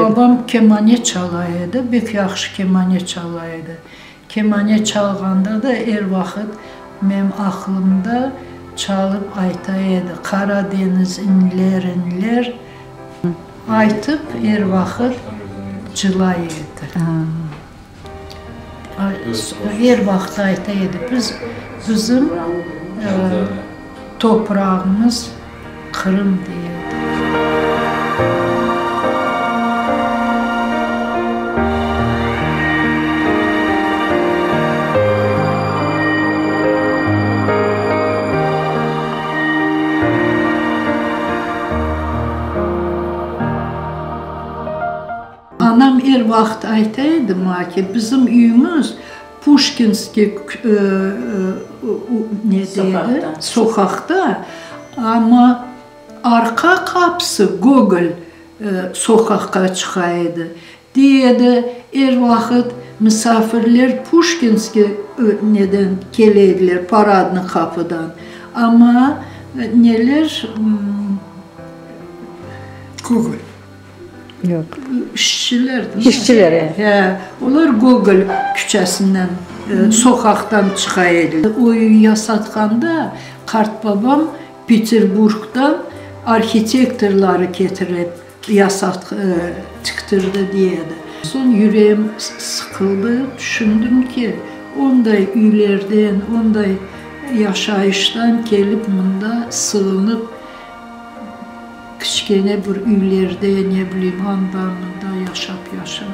Babam kemane çalaydı, bek yaxşı kemane çalaydı. Kemane çalğanda da vaxt mənim axlımda çalıb aytaydı. Karadeniz inler aytıp vaxt cılaydı. Vaxt aytaydı. Bizim toprağımız Kırım deyirdi. Anam vaxt aytaydı ki bizim üyümüz Puşkinski sokakta ama arka kapısı Gogol sokakka çıkaydı. Deyədi, vaxt misafirler Puşkinski geleydiler paradlı kapıdan. Ama neler Gogol. Yok. İşçiler. Onlar Gogol küçəsindən, sokaktan çıxaydı. O yasatqanda Kart babam Peterburg'dan arxitektorları getirib çıktırdı deyədi. Son yüreğim sıkıldı, düşündüm ki onday üylerden, onday yaşayışdan gelip bunda sığınıp kiçkene bir üylerde, ne bileyim, anbarında yaşap yaşam.